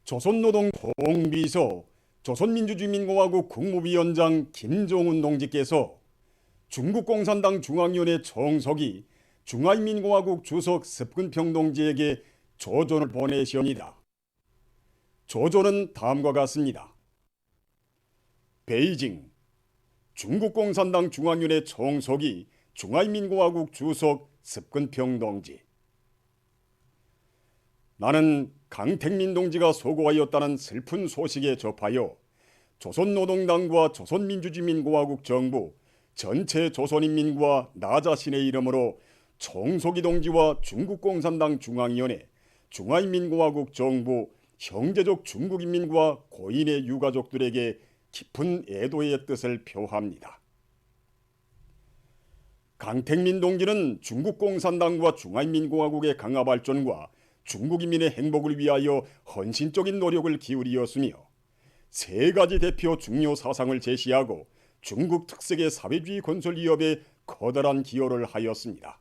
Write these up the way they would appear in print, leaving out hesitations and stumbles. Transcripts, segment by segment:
조선노동 총비서 조선민주주의민공화국 국무위원장 김정은 동지께서 중국공산당 중앙위원회 총석이 중화인민공화국 주석 습근평 동지에게 조전을 보내시옵니다. 조전은 다음과 같습니다. 베이징 중국공산당 중앙위원회 총석이 중화인민공화국 주석 습근평 동지. 나는 강택민 동지가 소고하였다는 슬픈 소식에 접하여 조선노동당과 조선민주주의민공화국 정부, 전체 조선인민과 나 자신의 이름으로 총석이 동지와 중국공산당 중앙위원회, 중화인민공화국 정부, 형제적 중국인민과 고인의 유가족들에게 깊은 애도의 뜻을 표합니다. 강택민 동지는 중국공산당과 중화인민공화국의 강화 발전과 중국인민의 행복을 위하여 헌신적인 노력을 기울이었으며 세 가지 대표 중요 사상을 제시하고 중국 특색의 사회주의 건설 위협에 커다란 기여를 하였습니다.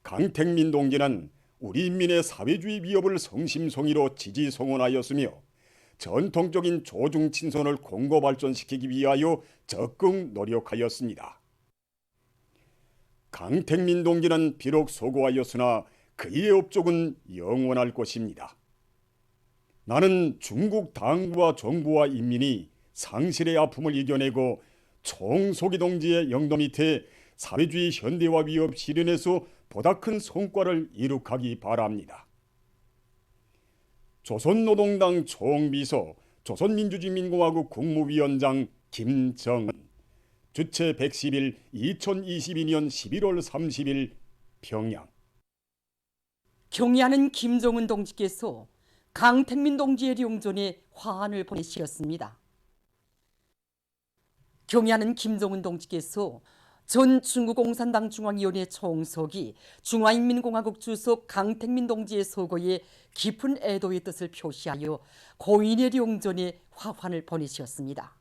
강택민 동지는 우리 인민의 사회주의 위협을 성심성의로 지지성원하였으며 전통적인 조중친선을 공고 발전시키기 위하여 적극 노력하였습니다. 강택민 동지는 비록 소고하였으나 그의 업적은 영원할 것입니다. 나는 중국 당과 정부와 인민이 상실의 아픔을 이겨내고 총석이 동지의 영도 밑에 사회주의 현대화 위협 실현에서 보다 큰 성과를 이룩하기 바랍니다. 조선노동당 총비서 조선민주주의민공화국 국무위원장 김정은 주체 110일 2022년 11월 30일 평양. 경의하는 김정은 동지께서 강택민 동지의 룡존에 화환을 보내시었습니다. 경의하는 김정은 동지께서 전 중국공산당 중앙위원회 총석이 중화인민공화국 주석 강택민 동지의 소거에 깊은 애도의 뜻을 표시하여 고인의 룡존에 화환을 보내시었습니다.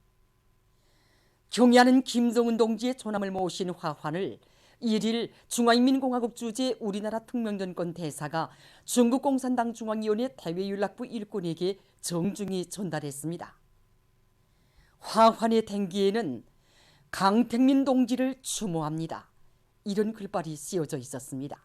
경의하는 김정은 동지의 조남을 모신 화환을 1일 중화인민공화국 주재 우리나라 특명전권 대사가 중국공산당 중앙위원회 대외연락부 일꾼에게 정중히 전달했습니다. 화환의 댕기에는 강택민 동지를 추모합니다. 이런 글발이 씌워져 있었습니다.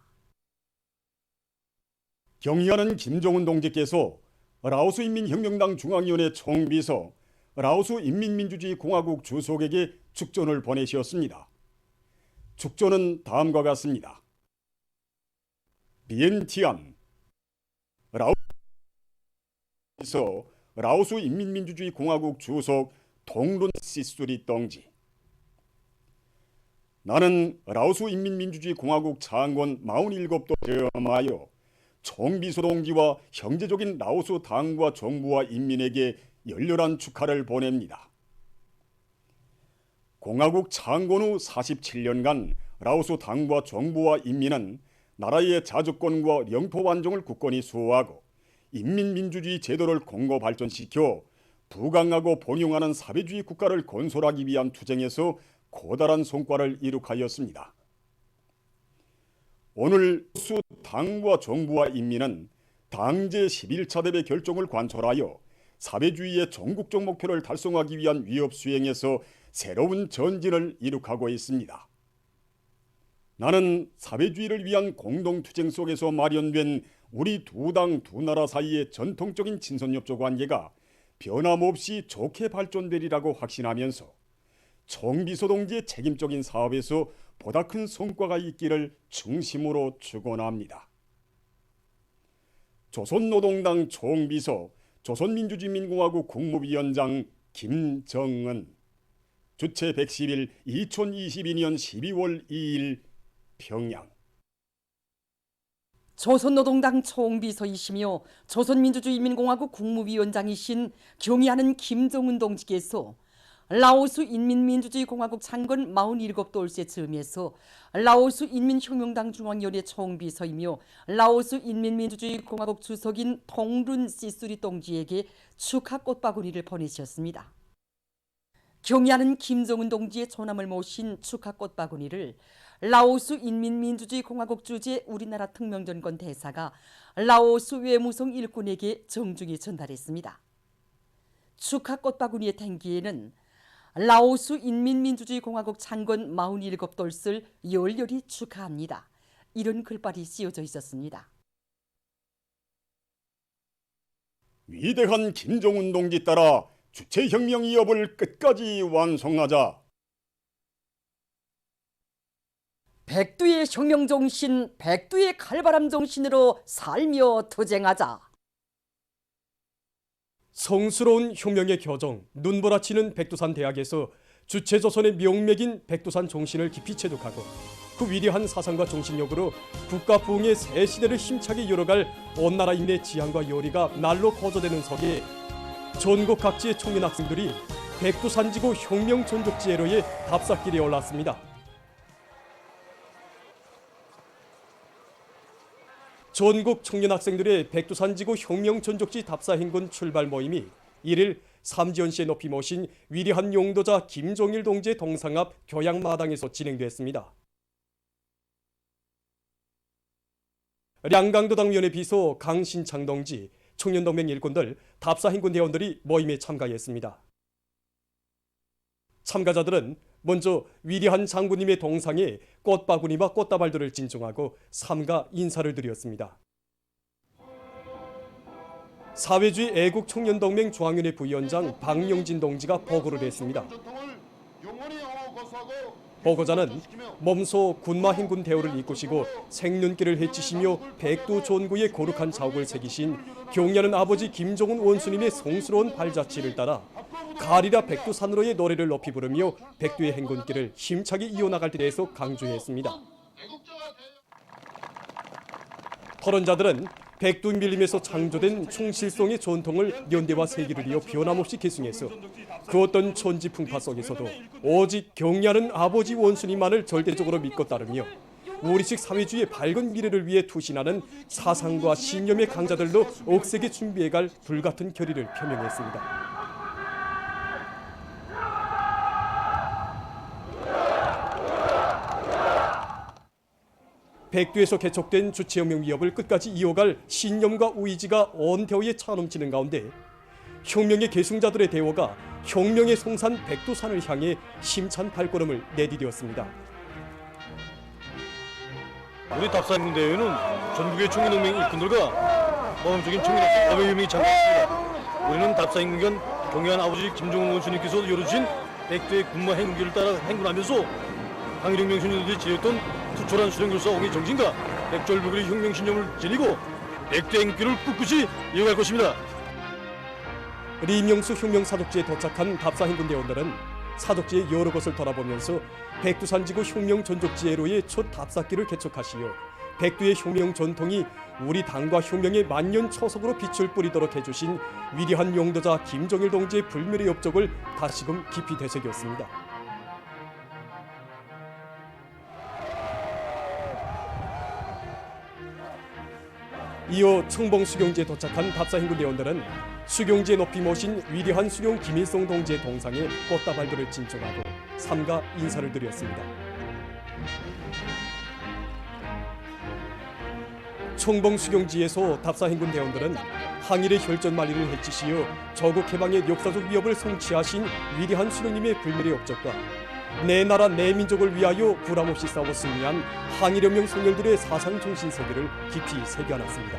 경의하는 김정은 동지께서 라오스 인민혁명당 중앙위원회 총비서 라오스 인민민주주의공화국 주석에게 축전을 보내시었습니다. 축전은 다음과 같습니다. 비엔티안 라오스 인민민주주의공화국 주석 동룬 시수리 동지. 나는 라오스 인민민주주의공화국 창건 47도 체험하여 총비서 동지와 형제적인 라오스 당과 정부와 인민에게 열렬한 축하를 보냅니다. 공화국 창건 후 47년간 라오스 당과 정부와 인민은 나라의 자주권과 영토 완정을 굳건히 수호하고 인민민주주의 제도를 공고 발전시켜 부강하고 번영하는 사회주의 국가를 건설하기 위한 투쟁에서 고달한 성과를 이룩하였습니다. 오늘 라오스 당과 정부와 인민은 당제 11차 대회 결정을 관철하여 사회주의의 전국적 목표를 달성하기 위한 위협 수행에서 새로운 전진을 이룩하고 있습니다. 나는 사회주의를 위한 공동투쟁 속에서 마련된 우리 두 당 두 나라 사이의 전통적인 친선협조 관계가 변함없이 좋게 발전되리라고 확신하면서 총비서 동지의 책임적인 사업에서 보다 큰 성과가 있기를 중심으로 축원합니다. 조선노동당 총비서 조선민주주의민공화국 국무위원장 김정은 주체 110일 2022년 12월 2일 평양. 조선노동당 총비서이시며 조선민주주의민공화국 국무위원장이신 경의하는 김정은 동지께서 라오스 인민민주주의공화국 창건 47돌째 즈음에서 라오스 인민혁명당 중앙위원회 총비서이며 라오스 인민민주주의공화국 주석인 동룬 시수리 동지에게 축하 꽃바구니를 보내셨습니다. 경의하는 김정은 동지의 조남을 모신 축하 꽃바구니를 라오스 인민민주주의 공화국 주재 우리나라 특명전권 대사가 라오스 외무성 일꾼에게 정중히 전달했습니다. 축하 꽃바구니에 탱기에는 라오스 인민민주주의 공화국 창건 47돌을 열렬히 축하합니다. 이런 글발이 씌워져 있었습니다. 위대한 김정은 동지 따라 주체혁명 위협을 끝까지 완성하자. 백두의 혁명 정신, 백두의 칼바람 정신으로 살며 투쟁하자. 성스러운 혁명의 교정, 눈보라치는 백두산 대학에서 주체조선의 명맥인 백두산 정신을 깊이 체득하고 그 위대한 사상과 정신력으로 국가 부흥의 새 시대를 힘차게 열어갈 온 나라인의 지향과 열의가 날로 거저되는 석에 전국 각지의 청년 학생들이 백두산지구 혁명 전적지회로에 답사길에 올랐습니다. 전국 청년 학생들의 백두산지구 혁명 전적지 답사 행군 출발 모임이 1일 삼지연시에 높이 모신 위대한 용도자 김종일 동지의 동상 앞 교양마당에서 진행됐습니다. 량강도당위원회 비서 강신창 동지, 청년동맹 일꾼들, 답사 행군 대원들이 모임에 참가했습니다. 참가자들은 먼저 위대한 장군님의 동상에 꽃바구니와 꽃다발들을 진정하고 삼가 인사를 드렸습니다. 사회주의 애국청년동맹 중앙위원회 부위원장 박용진 동지가 보고를 했습니다. 보고자는 몸소 군마 행군 대우를 이끄시고 생눈길을 헤치시며 백두 존구의 거룩한 자욱을 새기신 경려하는 아버지 김정은 원수님의 성스러운 발자취를 따라 가리라 백두산으로의 노래를 높이 부르며 백두의 행군길을 힘차게 이어나갈 때 대해서 강조했습니다. 토론자들은 백두 밀림에서 창조된 충실성의 전통을 연대와 세기를 이어 변함없이 계승해서 그 어떤 천지 풍파 속에서도 오직 경려하는 아버지 원수님만을 절대적으로 믿고 따르며 우리식 사회주의의 밝은 미래를 위해 투신하는 사상과 신념의 강자들도 억세게 준비해갈 불같은 결의를 표명했습니다. 백두에서 개척된 주체혁명 위협을 끝까지 이어갈 신념과 의지가 온 대우에 차넘치는 가운데 혁명의 계승자들의 대호가 혁명의 송산 백두산을 향해 힘찬 발걸음을 내디뎠습니다. 우리 답사행군 대회는 전국의 청년동맹 일꾼들과 모범적인 청년학생 500여 명이 참가했습니다. 우리는 답사행군견 경애한 아버지 김정은 원수님께서 열어주신 백두의 군마 행군길을 따라 행군하면서 항일혁명 청년들이 지녔던 투철한 수령결사 옹의 정신과 백절불굴의 혁명 신념을 지니고 백두의 행길을 꿋꿋이 이어갈 것입니다. 리명수 혁명사독지에 도착한 답사 행군 대원들은 사독지의 여러 곳을 돌아보면서 백두산지구 혁명 전적지회로의 첫 답사길을 개척하시어 백두의 혁명 전통이 우리 당과 혁명의 만년 초석으로 빛을 뿌리도록 해주신 위대한 용도자 김종일 동지의 불멸의 업적을 다시금 깊이 되새겼습니다. 이어 청봉 수경지에 도착한 답사 행군 대원들은 수경지에 높이 모신 위대한 수령 김일성 동지의 동상에 꽃다발들을 진정하고 삼가 인사를 드렸습니다. 청봉 수경지에서 답사 행군 대원들은 항일의 혈전만리를 해치시어 조국 해방의 역사적 위협을 성취하신 위대한 수령님의 불멸의 업적과 내 나라 내 민족을 위하여 불함없이 싸워 승리한 항일혁명 소년들의 사상 정신 세계를 깊이 새겨놨습니다.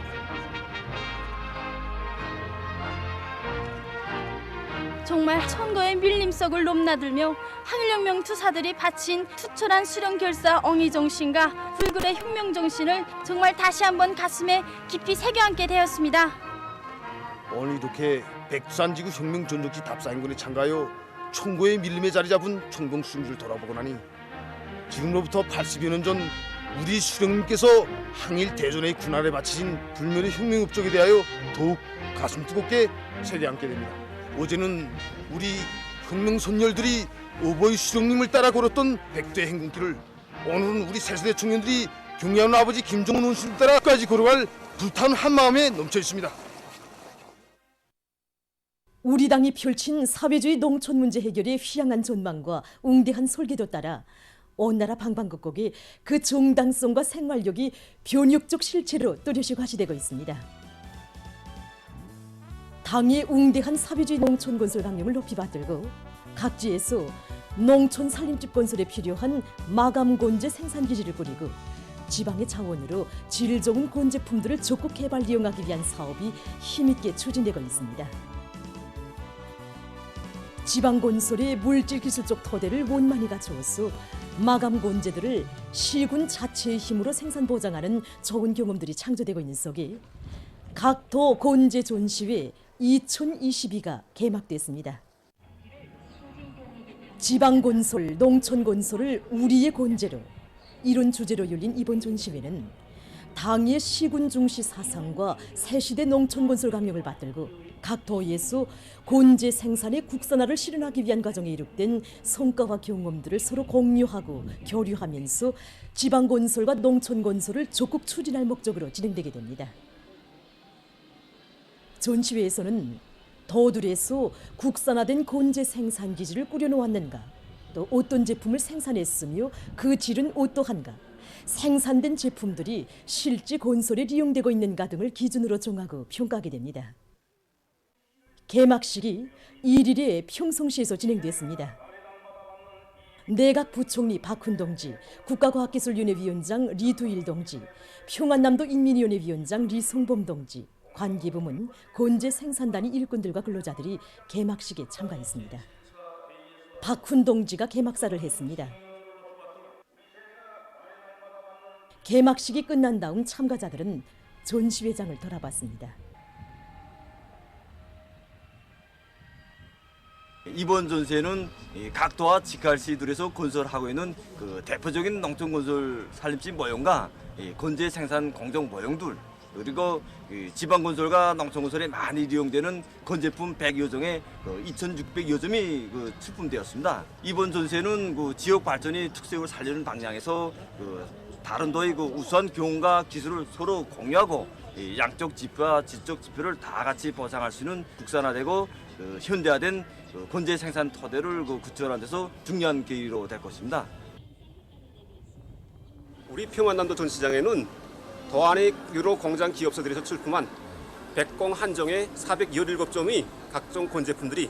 정말 천거의 밀림석을 넘나들며 항일혁명 투사들이 바친 투철한 수령결사 엉이정신과 불굴의 혁명정신을 정말 다시 한번 가슴에 깊이 새겨안게 되었습니다. 오늘 이렇게 백두산지구 혁명 전적지 답사행군에 참가하여 총고의 밀림에 자리 잡은 청봉 수령지를 돌아보고 나니 지금로부터 80여 년 전 우리 수령님께서 항일 대전의 군활에 바치신 불멸의 혁명 업적에 대하여 더욱 가슴 뜨겁게 세대함게 됩니다. 어제는 우리 혁명 선열들이 어버이 수령님을 따라 걸었던 백두의 행군길을, 오늘은 우리 새세대 청년들이 경애하는 아버지 김정은 원수님 따라까지 걸어갈 불타는 한마음에 넘쳐 있습니다. 우리 당이 펼친 사회주의 농촌 문제 해결의 휘황한 전망과 웅대한 설계도 따라 온 나라 방방곡곡에 그 정당성과 생활력이 변육적 실체로 또렷이 과시되고 있습니다. 당의 웅대한 사회주의 농촌 건설 강령을 높이 받들고 각지에서 농촌 살림집 건설에 필요한 마감 곤제 생산 기지를 꾸리고 지방의 자원으로 질 좋은 곤제품들을 적극 개발 이용하기 위한 사업이 힘있게 추진되고 있습니다. 지방 건설의 물질 기술적 토대를 원만히 갖추어서 마감 곤제들을 시군 자체의 힘으로 생산 보장하는 좋은 경험들이 창조되고 있는 속에 각도 곤제 전시회 2022가 개막됐습니다. 지방 건설, 농촌 건설을 우리의 곤제로 이런 주제로 열린 이번 전시회는 당의 시군 중시 사상과 새시대 농촌 건설 강령을 받들고 각 도에서 곤제 생산의 국산화를 실현하기 위한 과정에 이룩된 성과와 경험들을 서로 공유하고 교류하면서 지방 건설과 농촌 건설을 적극 추진할 목적으로 진행되게 됩니다. 전시회에서는 도들에서 국산화된 곤제 생산 기지를 꾸려놓았는가, 또 어떤 제품을 생산했으며 그 질은 어떠한가, 생산된 제품들이 실제 건설에 이용되고 있는가 등을 기준으로 정하고 평가하게 됩니다. 개막식이 1일에 평성시에서 진행됐습니다. 내각 부총리 박훈 동지, 국가과학기술위원회 위원장 리두일 동지, 평안남도 인민위원회 위원장 리성범 동지, 관계부문, 곤제 생산단위 일꾼들과 근로자들이 개막식에 참가했습니다. 박훈 동지가 개막사를 했습니다. 개막식이 끝난 다음 참가자들은 전시회장을 돌아봤습니다. 이번 전시회는 각 도와 직할시들에서 건설하고 있는 그 대표적인 농촌 건설 살림집 모형과 건재 생산 공정 모형들, 그리고 지방 건설과 농촌 건설에 많이 이용되는 건제품 100여 종의 2,600여 점이 출품되었습니다. 이번 전시회는 그 지역 발전의 특색을 살리는 방향에서 다른 도의 우수한 경험과 기술을 서로 공유하고 양적 지표와 질적 지표를 다 같이 보장할 수 있는 국산화되고 현대화된 건재 생산 토대를 구축하는 데서 중요한 계기로 될 것입니다. 우리 평안남도 전시장에는 도안의 유로 공장 기업소들에서 출품한 백공 한정의 417점의 각종 건제품들이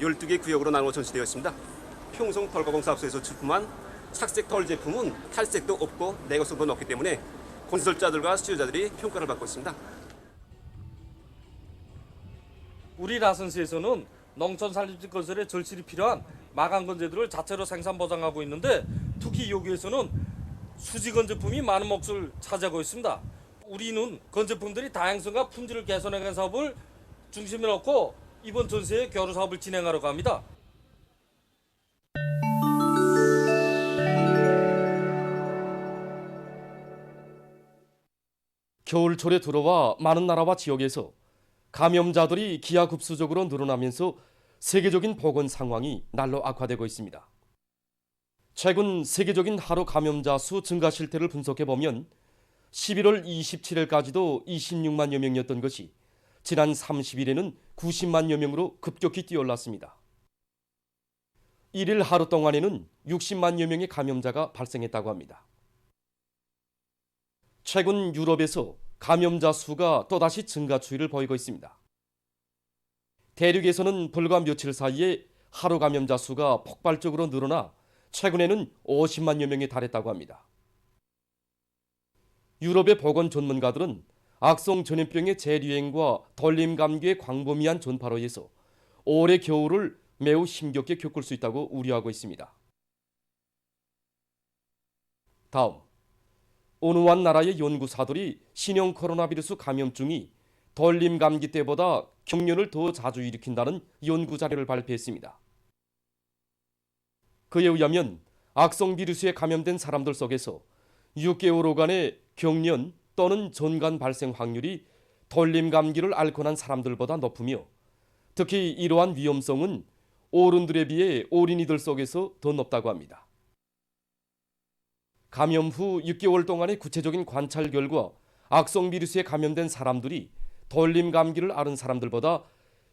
12개 구역으로 나누어 전시되어 있습니다. 평성 털가공 사업소에서 출품한 착색 털 제품은 탈색도 없고 내구성도 높기 때문에 건설자들과 수요자들이 평가를 받고 있습니다. 우리 라선시에서는 농촌 살림집 건설에 절실히 필요한 마감 건재들을 자체로 생산 보장하고 있는데, 특히 여기에서는 수지 건제품이 많은 몫을 차지하고 있습니다. 우리는 건제품들이 다양성과 품질을 개선하는 사업을 중심에 놓고 이번 전시회 교류 사업을 진행하려고 합니다. 겨울철에 들어와 많은 나라와 지역에서 감염자들이 기하급수적으로 늘어나면서 세계적인 보건 상황이 날로 악화되고 있습니다. 최근 세계적인 하루 감염자 수 증가 실태를 분석해보면 11월 27일까지도 26만여 명이었던 것이 지난 30일에는 90만여 명으로 급격히 뛰어올랐습니다. 1일 하루 동안에는 60만여 명의 감염자가 발생했다고 합니다. 최근 유럽에서 감염자 수가 또다시 증가 추이를 보이고 있습니다. 대륙에서는 불과 며칠 사이에 하루 감염자 수가 폭발적으로 늘어나 최근에는 50만여 명에 달했다고 합니다. 유럽의 보건 전문가들은 악성 전염병의 재유행과 덜림 감기의 광범위한 전파로 인해서 올해 겨울을 매우 힘겹게 겪을 수 있다고 우려하고 있습니다. 다음, 어느 한 나라의 연구사들이 신형 코로나 바이러스 감염증이 덜림 감기 때보다 경련을 더 자주 일으킨다는 연구 자료를 발표했습니다. 그에 의하면 악성 바이러스에 감염된 사람들 속에서 6개월간의 경련 또는 전간 발생 확률이 덜림 감기를 앓고 난 사람들보다 높으며, 특히 이러한 위험성은 어른들에 비해 어린이들 속에서 더 높다고 합니다. 감염 후 6개월 동안의 구체적인 관찰 결과 악성 바이러스에 감염된 사람들이 덜림 감기를 앓은 사람들보다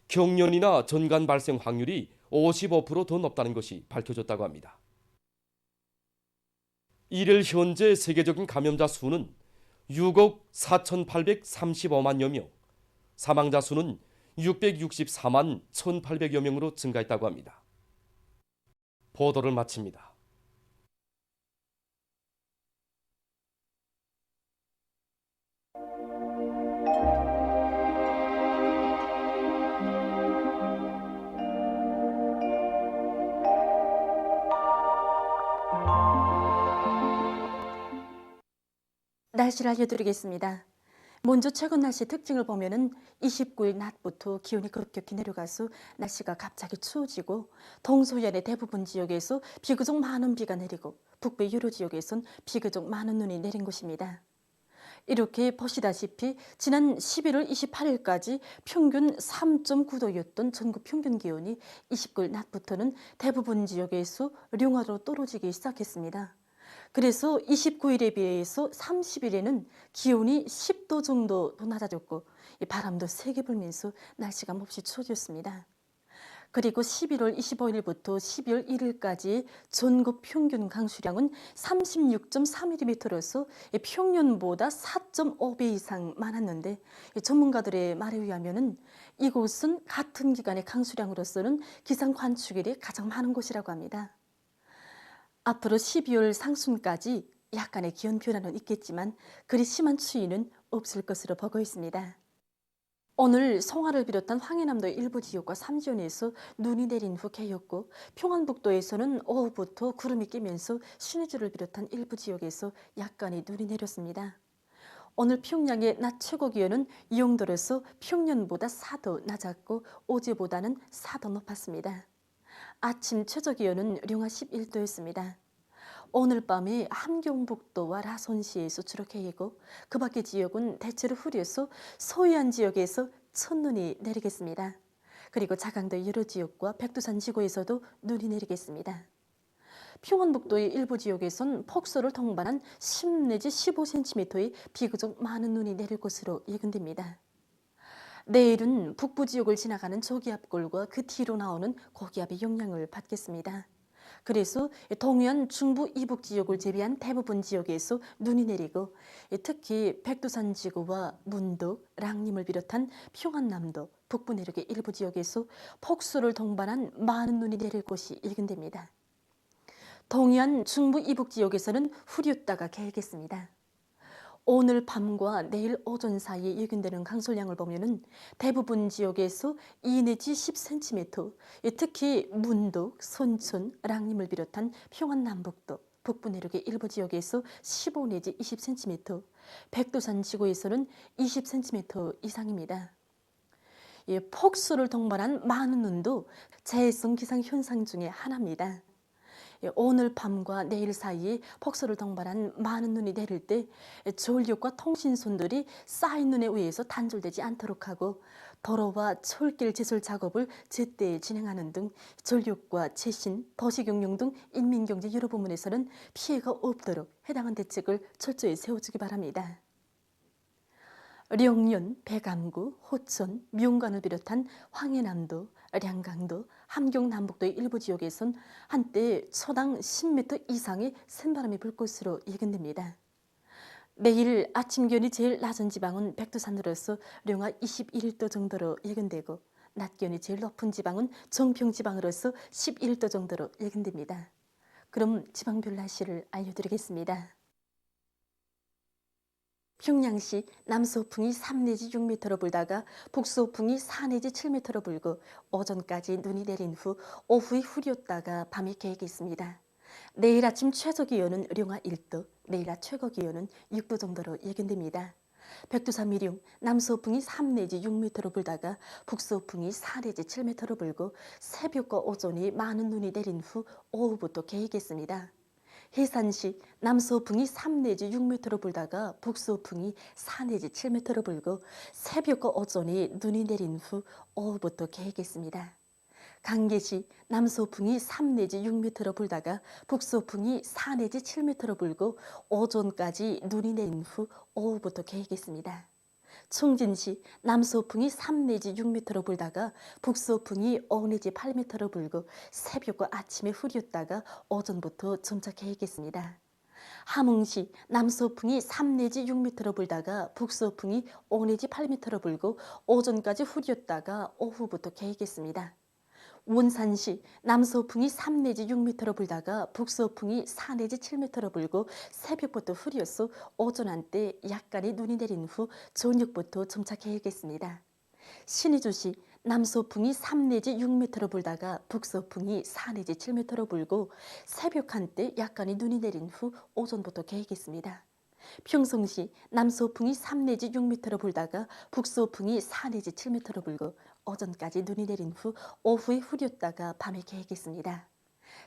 경련이나 전간 발생 확률이 55% 더 높다는 것이 밝혀졌다고 합니다. 일일 현재 세계적인 감염자 수는 6억 4,835만여 명, 사망자 수는 664만 1,800여 명으로 증가했다고 합니다. 보도를 마칩니다. 날씨를 알려드리겠습니다. 먼저 최근 날씨 특징을 보면은 29일 낮부터 기온이 급격히 내려가서 날씨가 갑자기 추워지고 동서해안의 대부분 지역에서 비교적 많은 비가 내리고 북부 유로 지역에선 비교적 많은 눈이 내린 곳입니다. 이렇게 보시다시피 지난 11월 28일까지 평균 3.9도였던 전국 평균 기온이 29일 낮부터는 대부분 지역에서 령화로 떨어지기 시작했습니다. 그래서 29일에 비해서 30일에는 기온이 10도 정도 더 낮아졌고 바람도 세게 불면서 날씨가 몹시 추워졌습니다. 그리고 11월 25일부터 12월 1일까지 전국 평균 강수량은 36.3mm로서 평년보다 4.5배 이상 많았는데 전문가들의 말에 의하면 이곳은 같은 기간의 강수량으로서는 기상 관측일이 가장 많은 곳이라고 합니다. 앞으로 12월 상순까지 약간의 기온 변화는 있겠지만 그리 심한 추위는 없을 것으로 보고 있습니다. 오늘 송화를 비롯한 황해남도의 일부 지역과 삼지연에서 눈이 내린 후 개였고 평안북도에서는 오후부터 구름이 끼면서 신의주를 비롯한 일부 지역에서 약간의 눈이 내렸습니다. 오늘 평양의 낮 최고 기온은 영도로서 평년보다 4도 낮았고 어제보다는 4도 높았습니다. 아침 최저 기온은 령화 11도였습니다. 오늘 밤에 함경북도와 라선시에서 주로 개이고 그 밖의 지역은 대체로 흐려서 서해안 지역에서 첫눈이 내리겠습니다. 그리고 자강도 여러 지역과 백두산 지구에서도 눈이 내리겠습니다. 평안북도의 일부 지역에선 폭설을 동반한 10 내지 15cm의 비교적 많은 눈이 내릴 것으로 예견됩니다. 내일은 북부 지역을 지나가는 저기압골과 그 뒤로 나오는 고기압의 영향을 받겠습니다. 그래서 동해안 중부 이북 지역을 제외한 대부분 지역에서 눈이 내리고 특히 백두산 지구와 문덕, 랑림을 비롯한 평안남도, 북부 내륙의 일부 지역에서 폭설을 동반한 많은 눈이 내릴 것이 예견됩니다. 동해안 중부 이북 지역에서는 흐렸다가 개겠습니다. 오늘 밤과 내일 오전 사이에 예견되는 강솔량을 보면은 대부분 지역에서 2 내지 10cm, 특히 문덕, 선촌, 랑림을 비롯한 평안남북도, 북부 내륙의 일부 지역에서 15 내지 20cm, 백두산 지구에서는 20cm 이상입니다. 폭설을 동반한 많은 눈도 재해성 기상 현상 중에 하나입니다. 오늘 밤과 내일 사이에 폭설을 동반한 많은 눈이 내릴 때 전력과 통신선들이 쌓인 눈에 의해서 단절되지 않도록 하고 도로와 철길 제설 작업을 제때 진행하는 등 전력과 제신, 도시경영 등 인민경제 여러 부문에서는 피해가 없도록 해당한 대책을 철저히 세워주기 바랍니다. 령연, 백암구, 호천, 미용관을 비롯한 황해남도, 량강도, 함경남북도의 일부 지역에선 한때 초당 10m 이상의 센바람이 불 것으로 예견됩니다. 내일 아침 기온이 제일 낮은 지방은 백두산으로서 령화 21도 정도로 예견되고 낮 기온이 제일 높은 지방은 정평지방으로서 11도 정도로 예견됩니다. 그럼 지방별 날씨를 알려드리겠습니다. 평양시 남서풍이 3 내지 6m로 불다가 북서풍이 4 내지 7m로 불고 오전까지 눈이 내린 후 오후에 흐렸다가 밤에 개겠습니다. 내일 아침 최저 기온은 령화 1도, 내일 낮 최고 기온은 6도 정도로 예견됩니다. 백두산 미령 남서풍이 3 내지 6m로 불다가 북서풍이 4 내지 7m로 불고 새벽과 오전에 많은 눈이 내린 후 오후부터 개겠습니다. 해산시 남서풍이 3 내지 6m로 불다가 북서풍이 4 내지 7m로 불고 새벽과 오전에 눈이 내린 후 오후부터 개겠습니다. 강계시 남서풍이 3 내지 6m로 불다가 북서풍이 4 내지 7m로 불고 오전까지 눈이 내린 후 오후부터 개겠습니다. 청진시 남서풍이 3 내지 6m로 불다가 북서풍이 5 내지 8m로 불고 새벽과 아침에 흐렸다가 오전부터 점차 개겠습니다. 함흥시 남서풍이 3 내지 6m로 불다가 북서풍이 5 내지 8m로 불고 오전까지 흐렸다가 오후부터 개겠습니다. 원산시 남서풍이 3 내지 6m로 불다가 북서풍이 4 내지 7m로 불고 새벽부터 흐려서 오전 한때 약간의 눈이 내린 후 저녁부터 점차 개겠습니다. 신의주시 남서풍이 3 내지 6m로 불다가 북서풍이 4 내지 7m로 불고 새벽 한때 약간의 눈이 내린 후 오전부터 개겠습니다. 평성시 남서풍이 3 내지 6m로 불다가 북서풍이 4 내지 7m로 불고 오전까지 눈이 내린 후 오후에 흐렸다가 밤에 개겠습니다.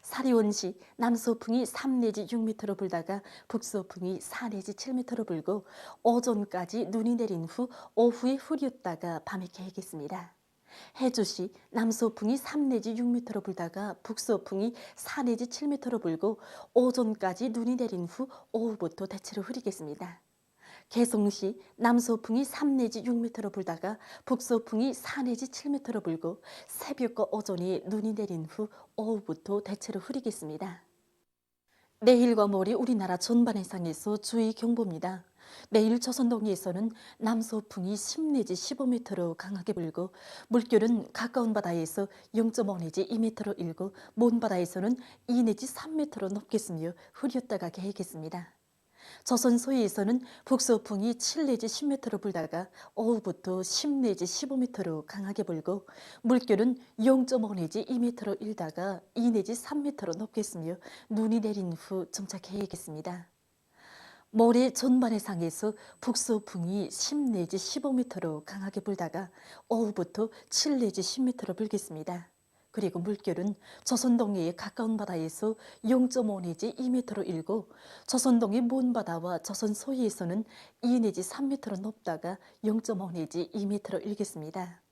사리원시 남서풍이 3 내지 6m로 불다가 북서풍이 4 내지 7m로 불고 오전까지 눈이 내린 후 오후에 흐렸다가 밤에 개겠습니다. 해주시 남서풍이 3 내지 6m로 불다가 북서풍이 4 내지 7m로 불고 오전까지 눈이 내린 후 오후부터 대체로 흐리겠습니다. 개성시 남서풍이 3 내지 6m로 불다가 북서풍이 4 내지 7m로 불고 새벽과 오전에 눈이 내린 후 오후부터 대체로 흐리겠습니다. 내일과 모레 우리나라 전반 해상에서 주의 경보입니다. 내일 조선동해에서는 남서풍이 10 내지 15m로 강하게 불고 물결은 가까운 바다에서 0.5 내지 2m로 일고 먼 바다에서는 2 내지 3m로 높겠으며 흐렸다가 개겠습니다. 조선 서해에서는 북서풍이 7 내지 10m로 불다가 오후부터 10 내지 15m로 강하게 불고 물결은 0.5 내지 2m로 일다가 2 내지 3m로 높겠으며 눈이 내린 후 점차 개겠습니다. 모레 전반 해상에서 북서풍이 10 내지 15m로 강하게 불다가 오후부터 7 내지 10m로 불겠습니다. 그리고 물결은 조선동해의 가까운 바다에서 0.5 내지 2m로 일고 조선동해 먼 바다와 조선 서해에서는 2 내지 3m로 높다가 0.5 내지 2m로 일겠습니다.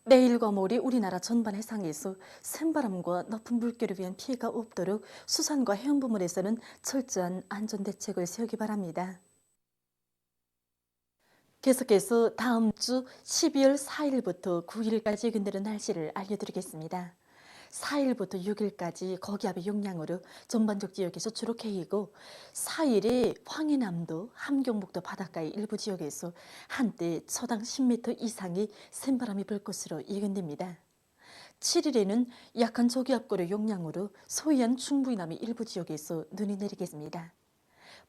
내일과 모레 우리나라 전반 해상에서 센바람과 높은 물결을 위한 피해가 없도록 수산과 해양부문에서는 철저한 안전대책을 세우기 바랍니다. 계속해서 다음 주 12월 4일부터 9일까지 그늘은 날씨를 알려드리겠습니다. 4일부터 6일까지 고기압의 영향으로 전반적 지역에서 주로 개이고 4일에 황해남도, 함경북도 바닷가의 일부 지역에서 한때 초당 10m 이상의 센바람이 불 것으로 예견됩니다. 7일에는 약한 저기압골의 영향으로 소위한 중부이남의 일부 지역에서 눈이 내리겠습니다.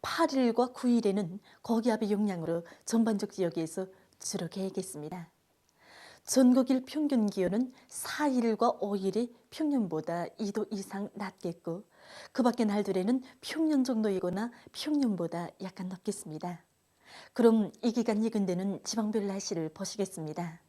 8일과 9일에는 고기압의 영향으로 전반적 지역에서 주로 개겠습니다. 전국일 평균 기온은 4일과 5일이 평년보다 2도 이상 낮겠고 그 밖의 날들에는 평년 정도이거나 평년보다 약간 높겠습니다. 그럼 이 기간 예견되는 지방별 날씨를 보시겠습니다.